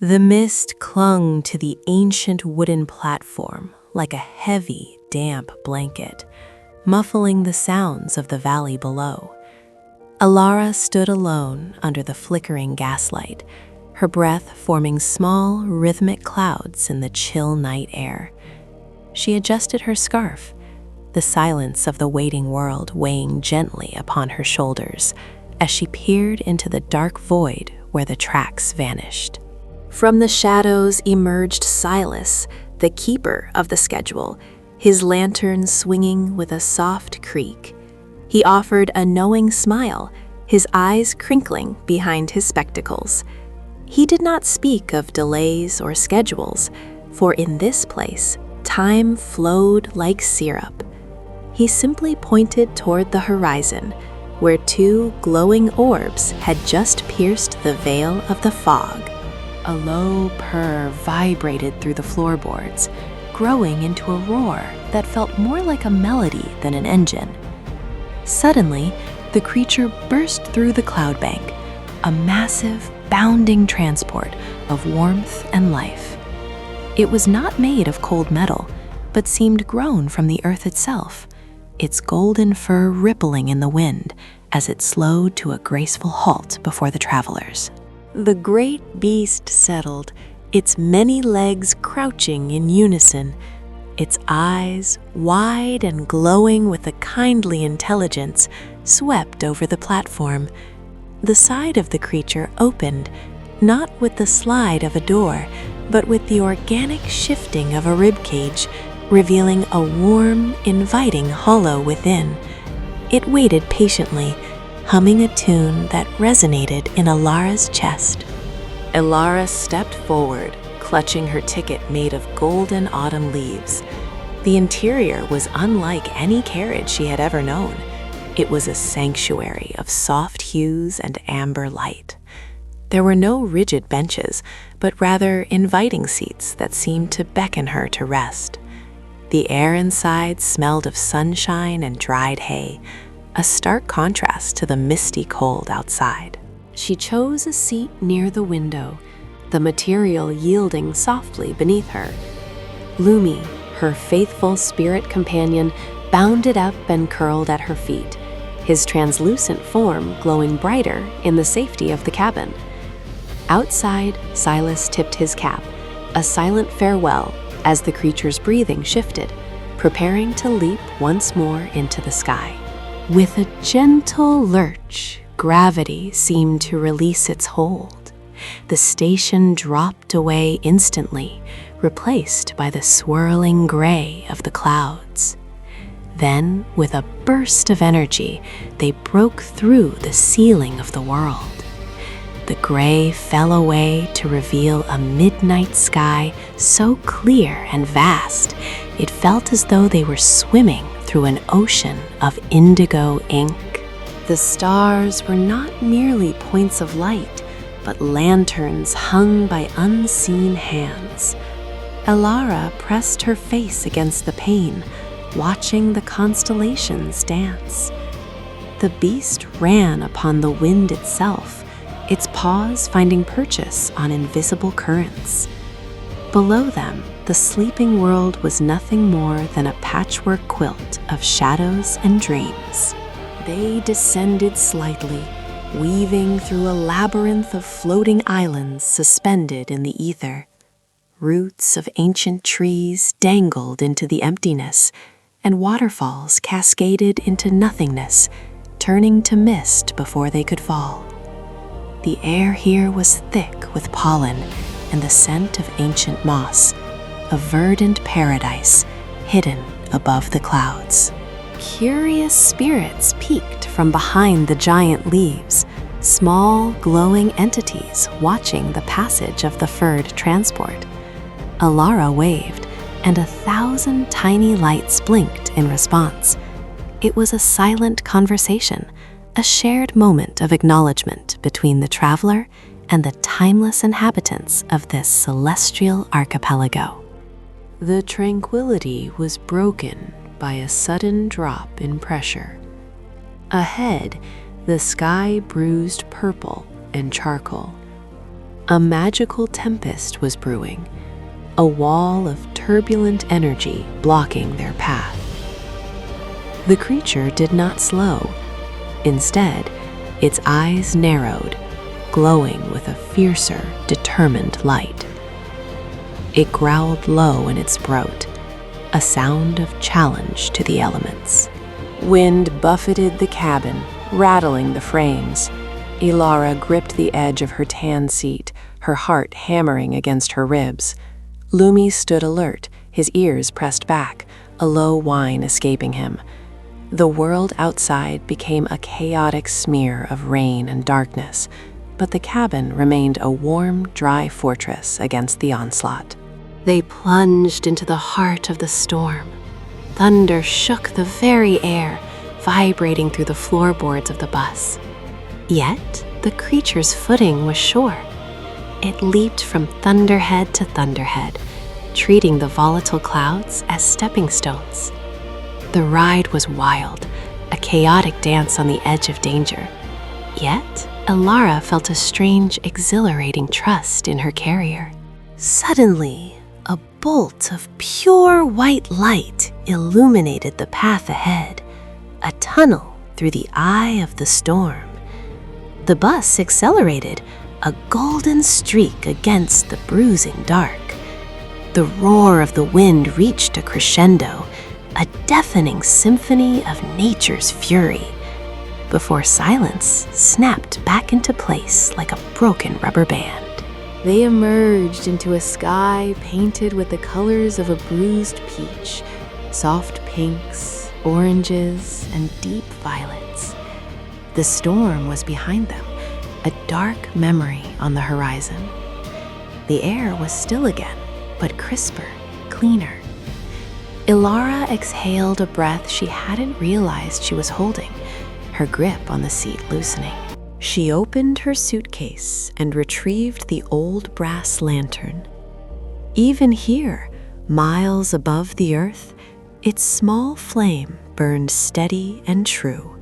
The mist clung to the ancient wooden platform like a heavy, damp blanket, muffling the sounds of the valley below. Alara stood alone under the flickering gaslight, her breath forming small, rhythmic clouds in the chill night air. She adjusted her scarf, the silence of the waiting world weighing gently upon her shoulders as she peered into the dark void where the tracks vanished. From the shadows emerged Silas, the keeper of the schedule, his lantern swinging with a soft creak. He offered a knowing smile, his eyes crinkling behind his spectacles. He did not speak of delays or schedules, for in this place, time flowed like syrup. He simply pointed toward the horizon, where two glowing orbs had just pierced the veil of the fog. A low purr vibrated through the floorboards, growing into a roar that felt more like a melody than an engine. Suddenly, the creature burst through the cloud bank, a massive, bounding transport of warmth and life. It was not made of cold metal, but seemed grown from the earth itself, its golden fur rippling in the wind as it slowed to a graceful halt before the travelers. The great beast settled, its many legs crouching in unison, its eyes, wide and glowing with a kindly intelligence, swept over the platform. The side of the creature opened, not with the slide of a door, but with the organic shifting of a ribcage, revealing a warm, inviting hollow within. It waited patiently, humming a tune that resonated in Alara's chest. Alara stepped forward, clutching her ticket made of golden autumn leaves. The interior was unlike any carriage she had ever known. It was a sanctuary of soft hues and amber light. There were no rigid benches, but rather inviting seats that seemed to beckon her to rest. The air inside smelled of sunshine and dried hay, a stark contrast to the misty cold outside. She chose a seat near the window, the material yielding softly beneath her. Lumi, her faithful spirit companion, bounded up and curled at her feet, his translucent form glowing brighter in the safety of the cabin. Outside, Silas tipped his cap, a silent farewell as the creature's breathing shifted, preparing to leap once more into the sky. With a gentle lurch, gravity seemed to release its hold. The station dropped away instantly, replaced by the swirling gray of the clouds. Then, with a burst of energy, they broke through the ceiling of the world. The gray fell away to reveal a midnight sky so clear and vast, it felt as though they were swimming through an ocean of indigo ink. The stars were not merely points of light, but lanterns hung by unseen hands. Alara pressed her face against the pane, watching the constellations dance. The beast ran upon the wind itself, its paws finding purchase on invisible currents. Below them, the sleeping world was nothing more than a patchwork quilt of shadows and dreams. They descended slightly, weaving through a labyrinth of floating islands suspended in the ether. Roots of ancient trees dangled into the emptiness, and waterfalls cascaded into nothingness, turning to mist before they could fall. The air here was thick with pollen and the scent of ancient moss, a verdant paradise hidden above the clouds. Curious spirits peeked from behind the giant leaves, small, glowing entities watching the passage of the furred transport. Alara waved, and 1,000 tiny lights blinked in response. It was a silent conversation, a shared moment of acknowledgement between the traveler and the timeless inhabitants of this celestial archipelago. The tranquility was broken by a sudden drop in pressure. Ahead, the sky bruised purple and charcoal. A magical tempest was brewing, a wall of turbulent energy blocking their path. The creature did not slow. Instead, its eyes narrowed, glowing with a fiercer, determined light. It growled low in its throat, a sound of challenge to the elements. Wind buffeted the cabin, rattling the frames. Elara gripped the edge of her tan seat, her heart hammering against her ribs. Lumi stood alert, his ears pressed back, a low whine escaping him. The world outside became a chaotic smear of rain and darkness, but the cabin remained a warm, dry fortress against the onslaught. They plunged into the heart of the storm. Thunder shook the very air, vibrating through the floorboards of the bus. Yet, the creature's footing was sure. It leaped from thunderhead to thunderhead, treating the volatile clouds as stepping stones. The ride was wild, a chaotic dance on the edge of danger. Yet, Elara felt a strange, exhilarating trust in her carrier. Suddenly, a bolt of pure white light illuminated the path ahead, a tunnel through the eye of the storm. The bus accelerated, a golden streak against the bruising dark. The roar of the wind reached a crescendo, a deafening symphony of nature's fury, before silence snapped back into place like a broken rubber band. They emerged into a sky painted with the colors of a bruised peach, soft pinks, oranges, and deep violets. The storm was behind them, a dark memory on the horizon. The air was still again, but crisper, cleaner. Elara exhaled a breath she hadn't realized she was holding, her grip on the seat loosening. She opened her suitcase and retrieved the old brass lantern. Even here, miles above the earth, its small flame burned steady and true.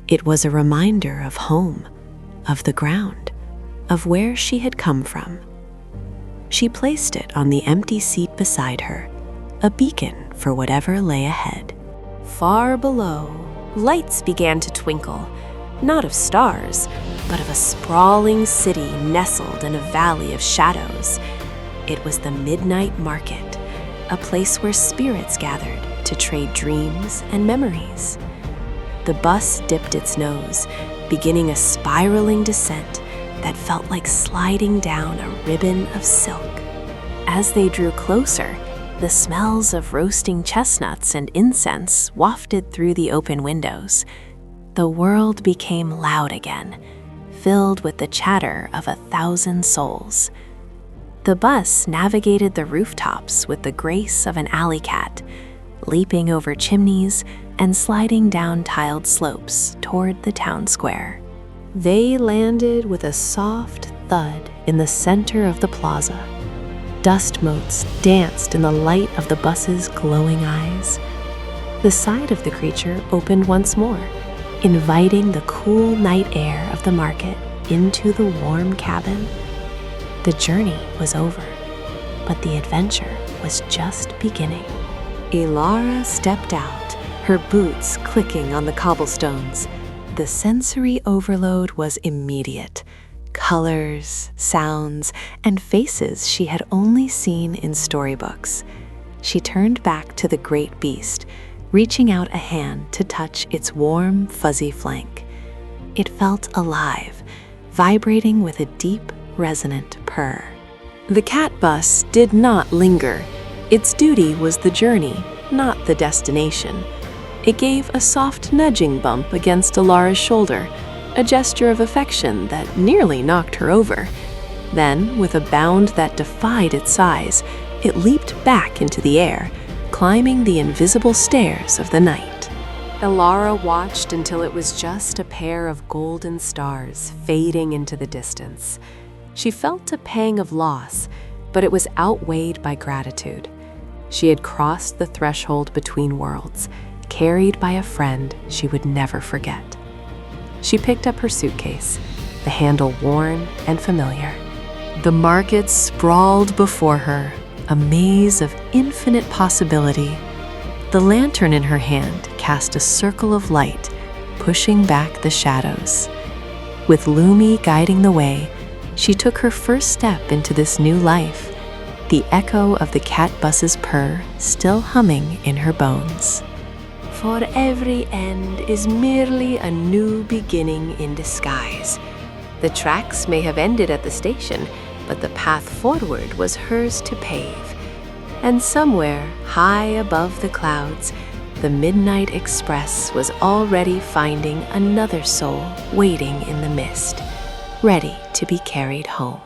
It was a reminder of home, of the ground, of where she had come from. She placed it on the empty seat beside her, a beacon for whatever lay ahead. Far below, lights began to twinkle, not of stars, but of a sprawling city nestled in a valley of shadows. It was the midnight market, a place where spirits gathered to trade dreams and memories. The bus dipped its nose, beginning a spiraling descent that felt like sliding down a ribbon of silk. As they drew closer, the smells of roasting chestnuts and incense wafted through the open windows. The world became loud again, filled with the chatter of 1,000 souls. The bus navigated the rooftops with the grace of an alley cat, leaping over chimneys and sliding down tiled slopes toward the town square. They landed with a soft thud in the center of the plaza. Dust motes danced in the light of the bus's glowing eyes. The side of the creature opened once more, inviting the cool night air of the market into the warm cabin. The journey was over, but the adventure was just beginning. Elara stepped out, her boots clicking on the cobblestones. The sensory overload was immediate. Colors, sounds, and faces she had only seen in storybooks. She turned back to the great beast, reaching out a hand to touch its warm, fuzzy flank. It felt alive, vibrating with a deep, resonant purr. The cat bus did not linger. Its duty was the journey, not the destination. It gave a soft nudging bump against Elara's shoulder, a gesture of affection that nearly knocked her over. Then, with a bound that defied its size, it leaped back into the air, climbing the invisible stairs of the night. Elara watched until it was just a pair of golden stars fading into the distance. She felt a pang of loss, but it was outweighed by gratitude. She had crossed the threshold between worlds, carried by a friend she would never forget. She picked up her suitcase, the handle worn and familiar. The market sprawled before her, a maze of infinite possibility. The lantern in her hand cast a circle of light, pushing back the shadows. With Lumi guiding the way, she took her first step into this new life, the echo of the cat bus's purr still humming in her bones. For every end is merely a new beginning in disguise. The tracks may have ended at the station, but the path forward was hers to pave. And somewhere, high above the clouds, the Midnight Express was already finding another soul waiting in the mist, ready to be carried home.